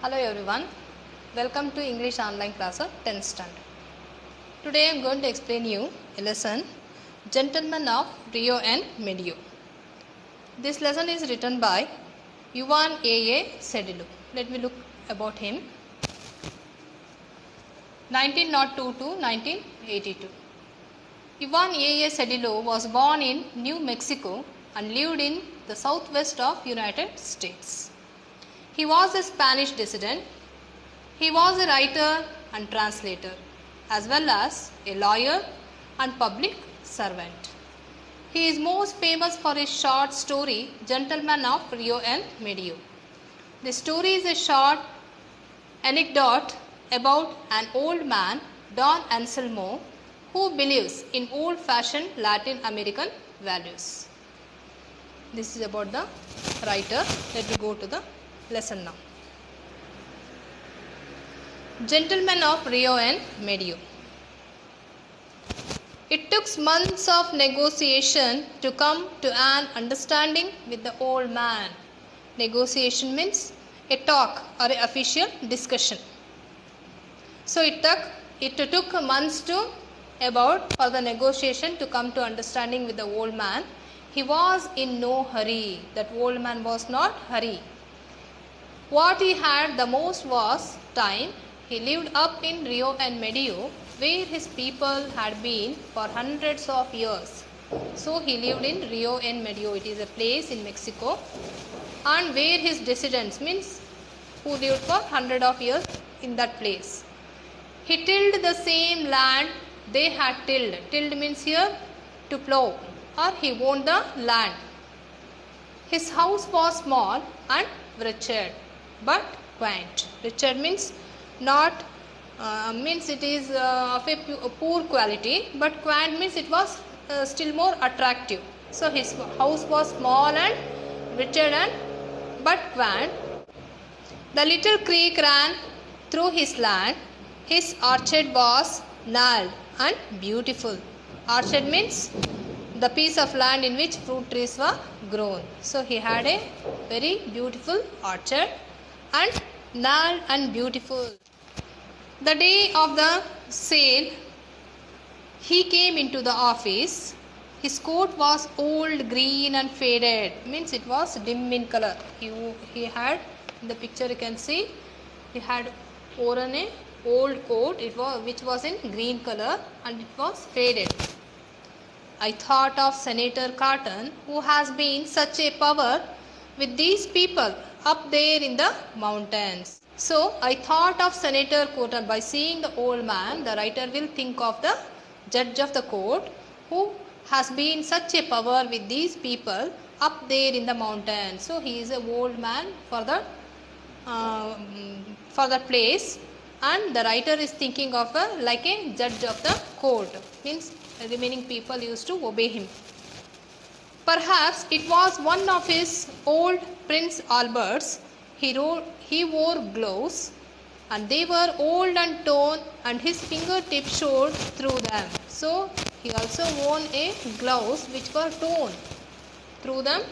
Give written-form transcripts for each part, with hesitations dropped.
Hello everyone, welcome to English online class of 10th standard. Today I am going to explain you a lesson, Gentlemen of Rio and Medio. This lesson is written by Ivan A.A. Sedillo. Let me look about him. 1902 to 1982. Ivan A.A. Sedillo was born in New Mexico and lived in the southwest of United States. He was a Spanish dissident. He was a writer and translator, as well as a lawyer and public servant. He is most famous for his short story, Gentlemen of Rio and Medio. The story is a short anecdote about an old man, Don Anselmo, who believes in old-fashioned Latin American values. This is about the writer. Let me go to the lesson now. Gentlemen of Rio and Medio. It took months of negotiation to come to an understanding with the old man. Negotiation means a talk or an official discussion. So it took months for the negotiation to come to understanding with the old man. He was in no hurry. That old man was not hurry. What he had the most was time. He lived up in Rio and Medio, where his people had been for hundreds of years. So he lived in Rio and Medio. It is a place in Mexico, and where his descendants means who lived for hundreds of years in that place. He tilled the same land they had tilled. Tilled means here to plow, or he owned the land. His house was small and wretched, but quaint. Wretched means not means it is of a poor quality, but quaint means it was still more attractive. So his house was small and wretched but quaint. The little creek ran through his land. His orchard was gnarled and beautiful. Orchard means the piece of land in which fruit trees were grown. So he had a very beautiful orchard and gnarled and beautiful. The day of the sale, he came into the office. His coat was old, green and faded. Means it was dim in color. He had, in the picture you can see, he had worn a old coat which was in green color and it was faded. I thought of Senator Cotton, who has been such a power with these people up there in the mountains. So I thought of Senator Cotton. By seeing the old man, the writer will think of the judge of the court who has been such a power with these people up there in the mountains. So he is an old man for the place, and the writer is thinking of like a judge of the court. Means remaining people used to obey him. Perhaps it was one of his old Prince Albert's. He wore gloves, and they were old and torn, and his fingertips showed through them. So he also wore a gloves which were torn. Through them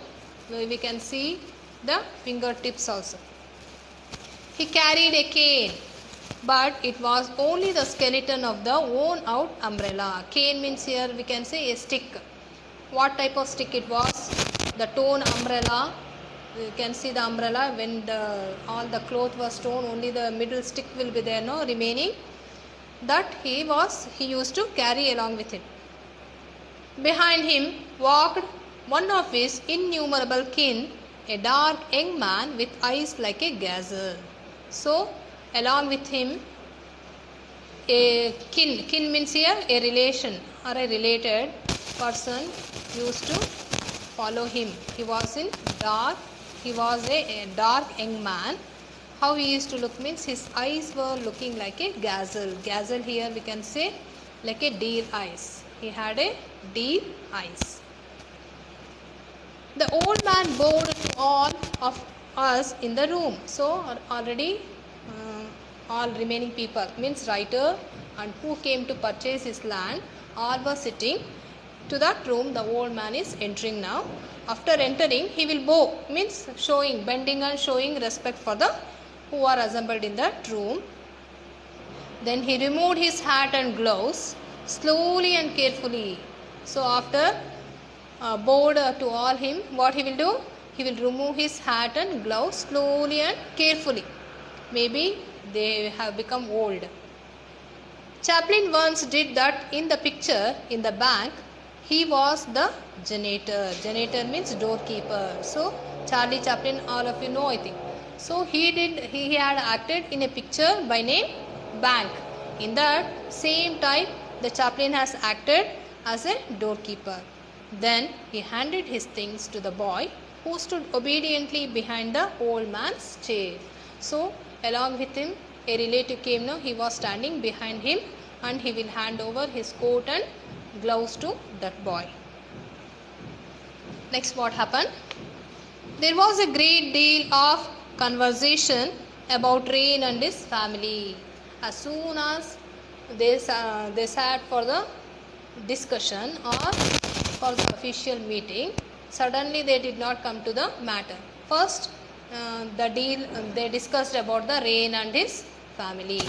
we can see the fingertips also. He carried a cane, but it was only the skeleton of the worn out umbrella. Cane means here we can say a stick. What type of stick it was? The torn umbrella. You can see the umbrella when all the cloth was torn, only the middle stick will be there, no remaining. That he used to carry along with him. Behind him walked one of his innumerable kin, a dark young man with eyes like a gazelle. So along with him, a kin means here a relation or a related person used to follow him. He was a dark young man. How he used to look means his eyes were looking like a gazelle. Gazelle here we can say like a deer eyes. He had a deer eyes. The old man bowed to all of us in the room. So already all remaining people means writer and who came to purchase his land, all were sitting. To that room the old man is entering now. After entering, he will bow, means bending and showing respect for the who are assembled in that room. Then he removed his hat and gloves slowly and carefully. So after bowed to all him, what he will do? He will remove his hat and gloves slowly and carefully. Maybe they have become old. Chaplin once did that in the picture in the bank. He was the janitor. Janitor means doorkeeper. So Charlie Chaplin, all of you know, I think. So he had acted in a picture by name Bank. In that same type, the Chaplin has acted as a doorkeeper. Then he handed his things to the boy who stood obediently behind the old man's chair. So along with him, a relative came now. He was standing behind him and he will hand over his coat and gloves to that boy. Next, what happened? There was a great deal of conversation about Rain and his family. As soon as they sat for the discussion or for the official meeting, suddenly they did not come to the matter. First, the deal they discussed about the Rain and his family.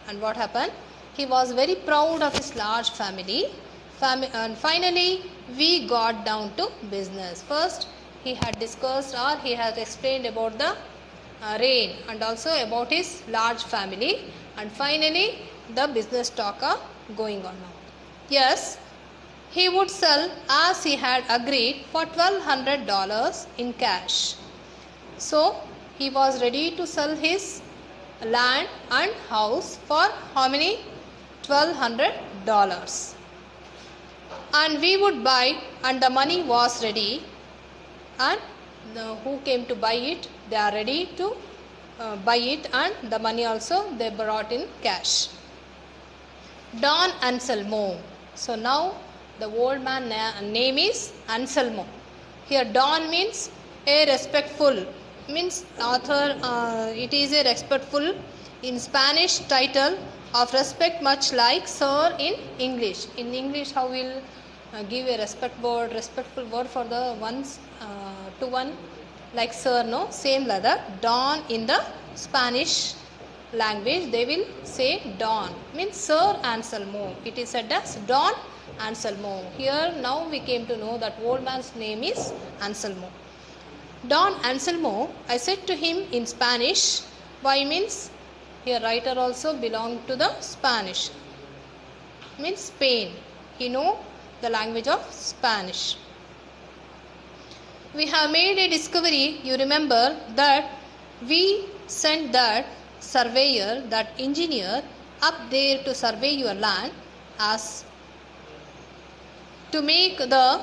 And what happened? He was very proud of his large family. And finally, we got down to business. First, he had discussed or he had explained about the Rain and also about his large family. And finally, the business talk are going on now. Yes, he would sell as he had agreed for $1,200 in cash. So, he was ready to sell his land and house for how many? $1,200. And we would buy, and the money was ready. And who came to buy it? They are ready to buy it, and the money also they brought in cash. Don Anselmo. So now the old man name is Anselmo. Here Don means a respectful, means author, it is a respectful in Spanish title of respect, much like sir in English. In English, how will give a respectful word for the ones to one like sir, no? Same like that. Don in the Spanish language, they will say Don, means Sir Anselmo. It is said as Don Anselmo. Here now we came to know that old man's name is Anselmo. Don Anselmo, I said to him in Spanish. Why means here writer also belong to the Spanish, means Spain. He know the language of Spanish. We have made a discovery. You remember that we sent that surveyor, that engineer up there to survey your land as to make the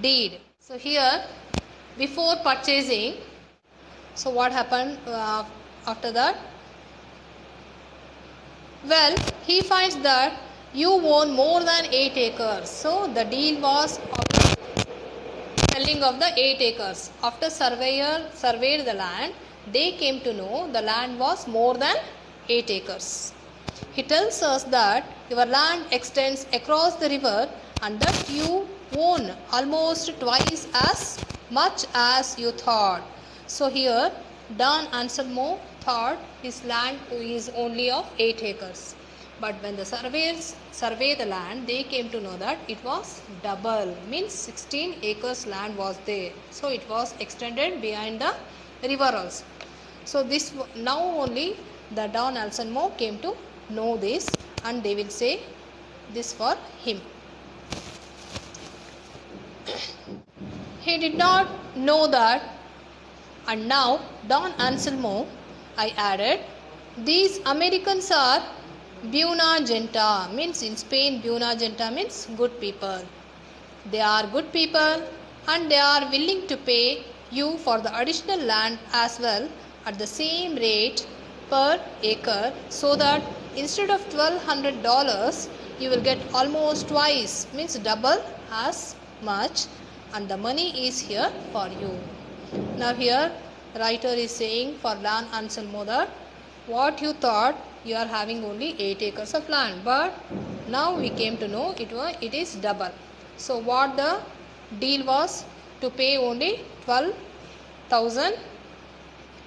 deed. So here before purchasing, so what happened after that? Well, he finds that you own more than 8 acres. So the deal was of selling of the 8 acres. After surveyor surveyed the land, they came to know the land was more than 8 acres. He tells us that your land extends across the river and that you own almost twice as much as you thought. So here Don Anselmo thought his land is only of 8 acres. But when the surveyors surveyed the land, they came to know that it was double, means 16 acres land was there. So it was extended behind the river also. So this now only the Don Anselmo came to know this, and they will say this for him. He did not know that, and now Don Anselmo, I added, these Americans are Buena Gente, means in Spain Buena Gente means good people. They are good people and they are willing to pay you for the additional land as well at the same rate per acre, so that instead of $1,200 you will get almost twice, means double as much, and the money is here for you. Now here writer is saying for Don Anselmo that what you thought you are having only 8 acres of land, but now we came to know it is double. So what the deal was to pay only 12,000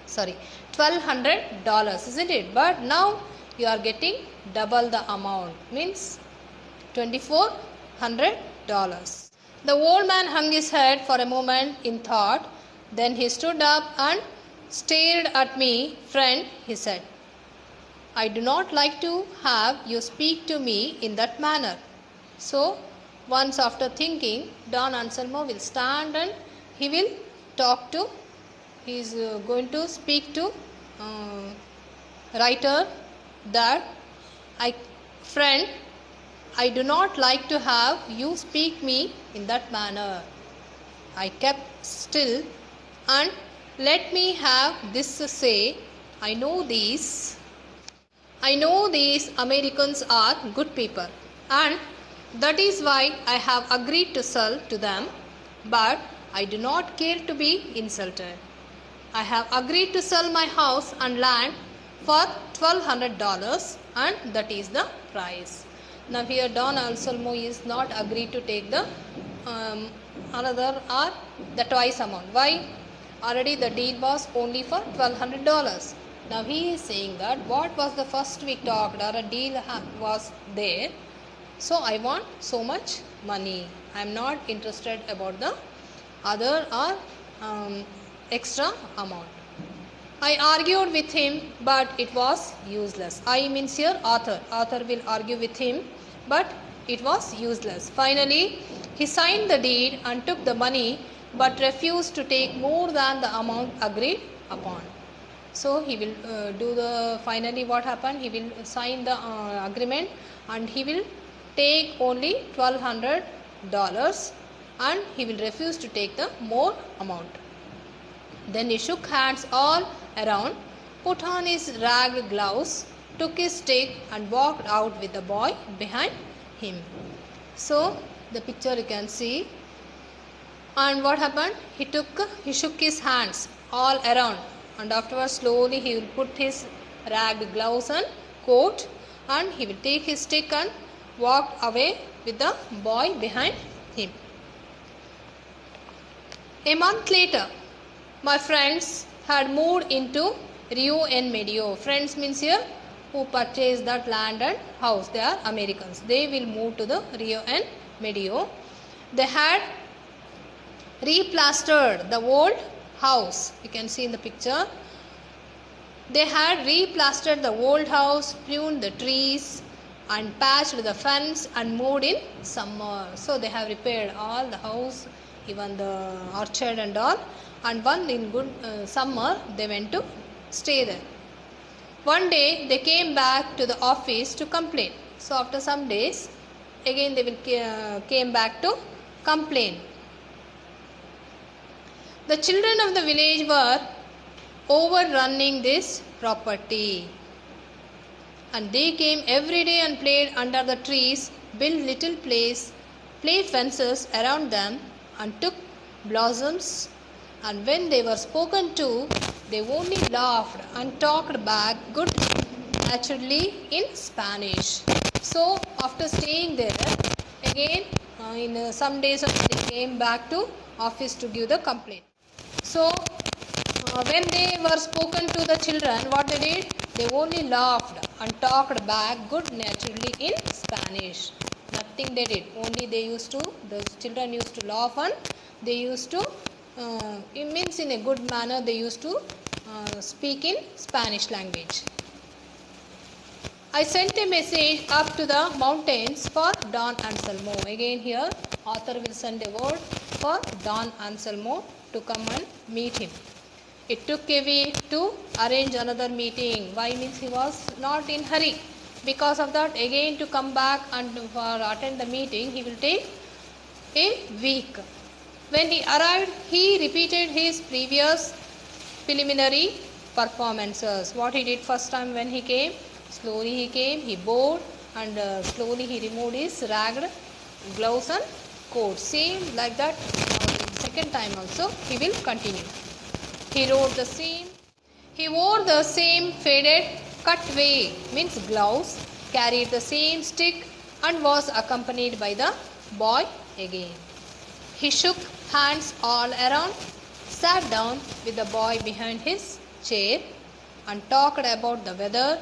sorry, $1,200, isn't it? But now you are getting double the amount, means $2,400. The old man hung his head for a moment in thought. Then he stood up and stared at me. Friend, he said, I do not like to have you speak to me in that manner. So, once after thinking, Don Anselmo will stand and he will talk to, he is going to speak to writer that, friend, I do not like to have you speak me in that manner. I kept still and let me have this to say, I know these Americans are good people, and that is why I have agreed to sell to them, but I do not care to be insulted. I have agreed to sell my house and land for $1,200, and that is the price. Now here Don Anselmo is not agreed to take the another or the twice amount. Why? Already the deal was only for $1,200. Now he is saying that what was the first we talked or a deal was there. So I want so much money. I am not interested about the other or extra amount. I argued with him, but it was useless. I means here author. Author will argue with him, but it was useless. Finally, he signed the deed and took the money, but refused to take more than the amount agreed upon. So he will finally what happened? He will sign the agreement and he will take only $1,200 and he will refuse to take the more amount. Then he shook hands all around, put on his ragged gloves, took his stick and walked out with the boy behind him. So the picture you can see. And what happened? He shook his hands all around, and afterwards slowly he will put his ragged gloves and coat and he will take his stick and walk away with the boy behind him. A month later, my friends had moved into Rio en Medio. Friends means here who purchased that land and house. They are Americans. They will move to the Rio en Medio. They had replastered the old house. You can see in the picture. They had replastered the old house, pruned the trees and patched the fence and moved in summer. So they have repaired all the house, even the orchard and all, and one in good summer they went to stay there. One day they came back to the office to complain. So after some days again they will came back to complain. The children of the village were overrunning this property, and they came every day and played under the trees, built little play fences around them and took blossoms, and when they were spoken to, they only laughed and talked back good naturally in Spanish. So after staying there, again in some days they came back to office to give the complaint. So when they were spoken to the children, what they did? They only laughed and talked back good naturally in Spanish. Nothing they did. Only the children used to laugh and they used to, it means in a good manner, they used to speak in Spanish language. I sent a message up to the mountains for Don Anselmo. Again here, author will send a word for Don Anselmo to come and meet him. It took a week to arrange another meeting. Why? Means he was not in hurry. Because of that, again to come back and for attend the meeting, he will take a week. When he arrived, he repeated his previous preliminary performances. What he did first time when he came, slowly he came, he bowed and slowly he removed his ragged gloves and coat. Same like that, second time also he will continue. He wore the same faded cut way, means gloves, carried the same stick and was accompanied by the boy again. He shook hands all around, sat down with the boy behind his chair and talked about the weather.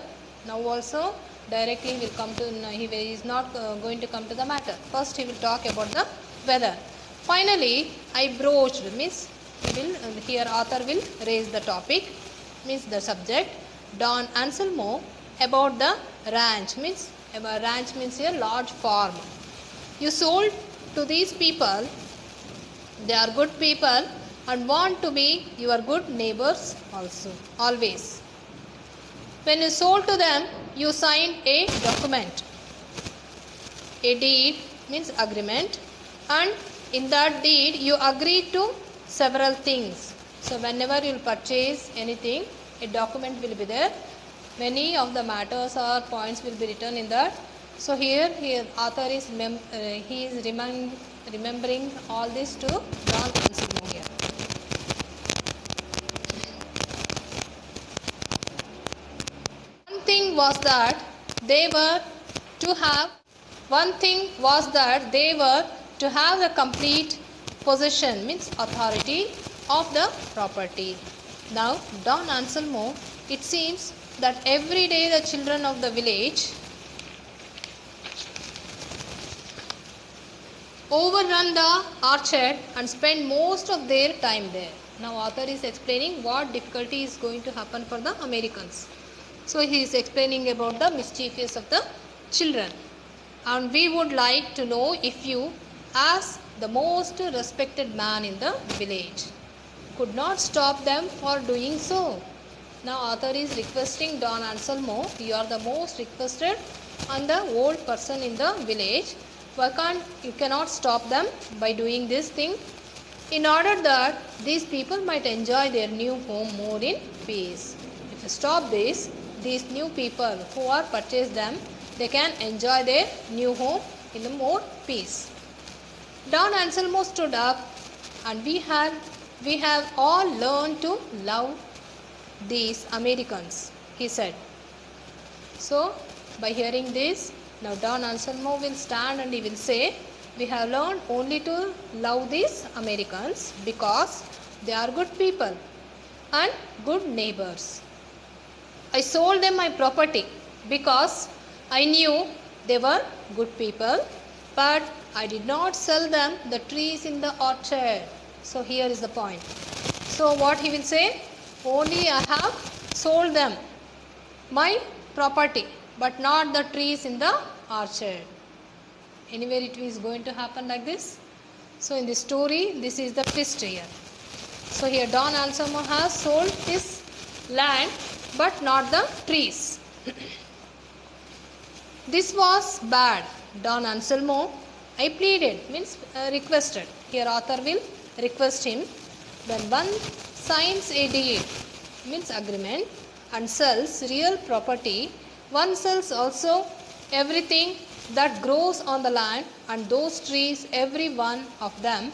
Now also directly will come to, he is not going to come to the matter. First he will talk about the weather. Finally I broached, means he will, here author will raise the topic, means the subject, Don Anselmo, about the ranch, means ranch means a large farm. You sold to these people, they are good people and want to be your good neighbors also, always. When you sold to them, you signed a document. A deed means agreement, and in that deed you agreed to several things. So whenever you will purchase anything, a document will be there. Many of the matters or points will be written in that. So here author is he is remembering all this to Don Anselmo here. One thing was that they were to have the complete possession, means authority of the property. Now Don Anselmo, it seems that every day the children of the village overrun the orchard and spend most of their time there. Now author is explaining what difficulty is going to happen for the Americans. So he is explaining about the mischievous of the children. And we would like to know if you, as the most respected man in the village, could not stop them for doing so. Now author is requesting Don Anselmo, you are the most requested and the old person in the village. You cannot stop them by doing this thing, in order that these people might enjoy their new home more in peace. If you stop this, these new people who are purchased them, they can enjoy their new home in the more peace. Don Anselmo stood up, and we have all learned to love these Americans, he said. So by hearing this, now Don Anselmo will stand and he will say, we have learned only to love these Americans because they are good people and good neighbors. I sold them my property because I knew they were good people, but I did not sell them the trees in the orchard. So here is the point. So what he will say, only I have sold them my property, but not the trees in the orchard. Anywhere it is going to happen like this. So in this story, this is the twist here. So here Don Anselmo has sold his land, but not the trees. This was bad, Don Anselmo. I pleaded, means requested. Here author will request him. When one signs a deed, means agreement, and sells real property, one sells also everything that grows on the land, and those trees, every one of them,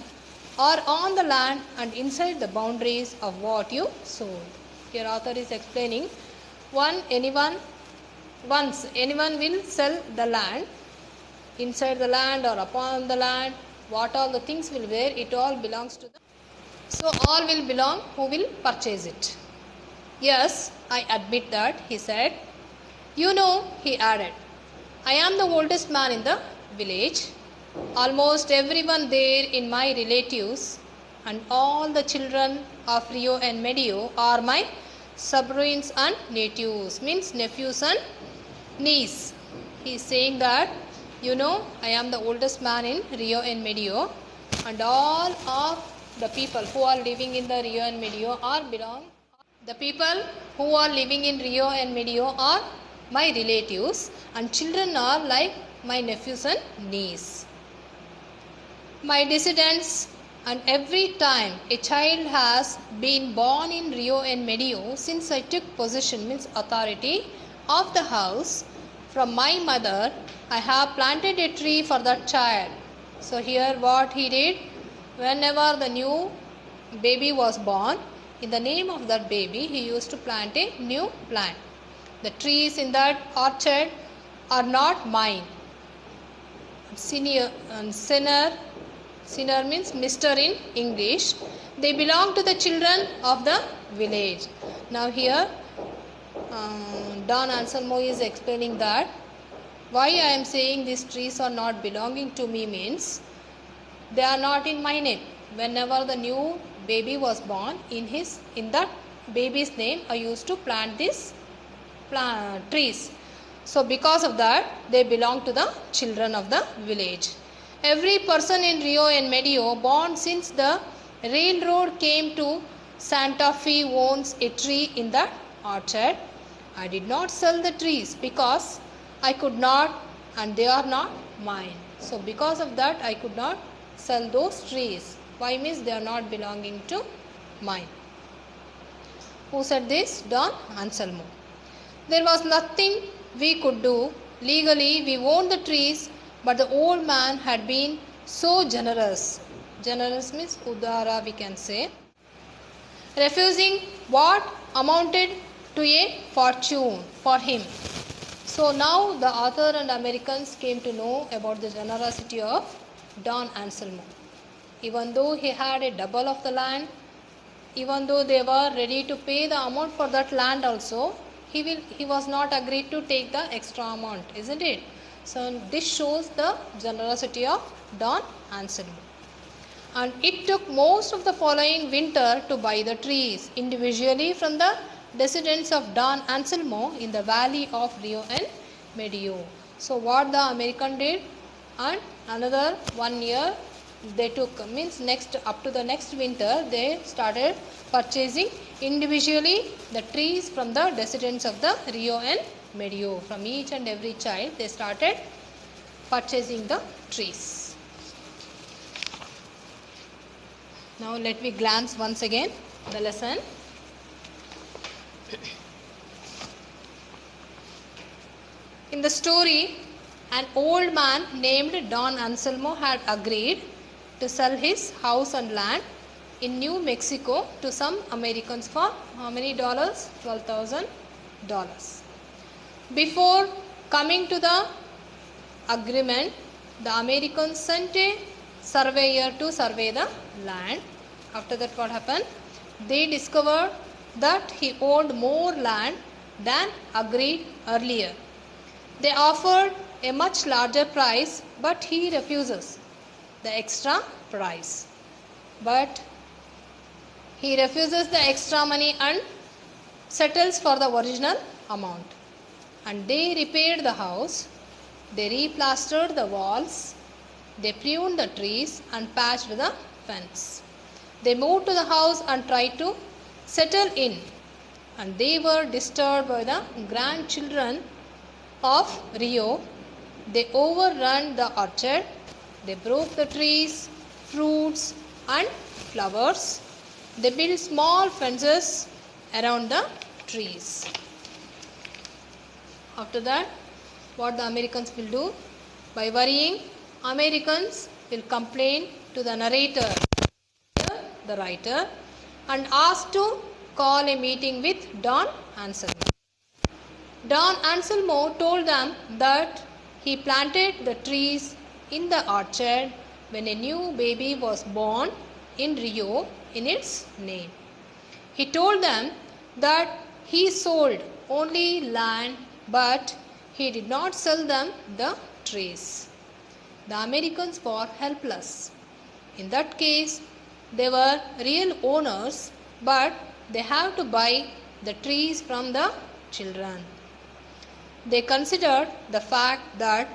are on the land and inside the boundaries of what you sold. Here author is explaining, once anyone will sell the land, inside the land or upon the land, what all the things will be there, it all belongs to them. So all will belong who will purchase it. Yes, I admit that, he said. You know, he added, I am the oldest man in the village. Almost everyone there in my relatives and all the children of Rio and Medio are my sovereigns and natives, means nephews and niece. He is saying that, you know, I am the oldest man in Rio and Medio, and all of the people who are living in the Rio and Medio are my relatives, and children are like my nephews and niece. My descendants, and every time a child has been born in Rio and Medio since I took possession, means authority, of the house from my mother, I have planted a tree for that child. So here what he did, whenever the new baby was born, in the name of that baby, he used to plant a new plant. The trees in that orchard are not mine. Sinner means Mr. in English. They belong to the children of the village. Now here Don Anselmo is explaining that why I am saying these trees are not belonging to me means they are not in my name. Whenever the new baby was born, in that baby's name I used to plant these trees. So because of that, they belong to the children of the village. Every person in Rio and Medio born since the railroad came to Santa Fe owns a tree in the orchard. I did not sell the trees because I could not, and they are not mine. So because of that, I could not sell those trees. Why means they are not belonging to mine. Who said this? Don Anselmo. There was nothing we could do. Legally, we owned the trees, but the old man had been so generous. Generous means udara, we can say. Refusing what amounted to a fortune for him. So now the author and Americans came to know about the generosity of Don Anselmo. Even though he had a double of the land, even though they were ready to pay the amount for that land also, he was not agreed to take the extra amount, isn't it? So this shows the generosity of Don Anselmo. And it took most of the following winter to buy the trees individually from the descendants of Don Anselmo in the valley of Rio and Medio. So what the American did, and another 1 year they took, means next up to the next winter they started purchasing individually the trees from the descendants of the Rio and Medio. From each and every child they started purchasing the trees. Now let me glance once again the lesson. In the story, an old man named Don Anselmo had agreed to sell his house and land in New Mexico to some Americans for how many dollars? $12,000. Before coming to the agreement, the Americans sent a surveyor to survey the land. After that, what happened? They discovered that he owned more land than agreed earlier. They offered a much larger price, but he refuses the extra price. But he refuses the extra money and settles for the original amount. And they repaired the house, they replastered the walls, they pruned the trees and patched the fence. They moved to the house and tried to settle in, and they were disturbed by the grandchildren of Rio. They overran the orchard, they broke the trees, fruits and flowers. They built small fences around the trees. After that, what the Americans will do? By worrying, Americans will complain to the narrator, the writer, and ask to call a meeting with Don Anselmo. Don Anselmo told them that he planted the trees in the orchard when a new baby was born in Rio in its name. He told them that he sold only land, but he did not sell them the trees. The Americans were helpless. In that case, they were real owners, but they have to buy the trees from the children. They considered the fact that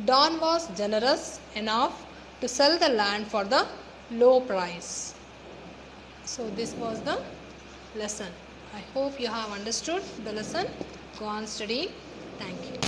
Don was generous enough to sell the land for the low price. So this was the lesson. I hope you have understood the lesson. Go on studying. Thank you.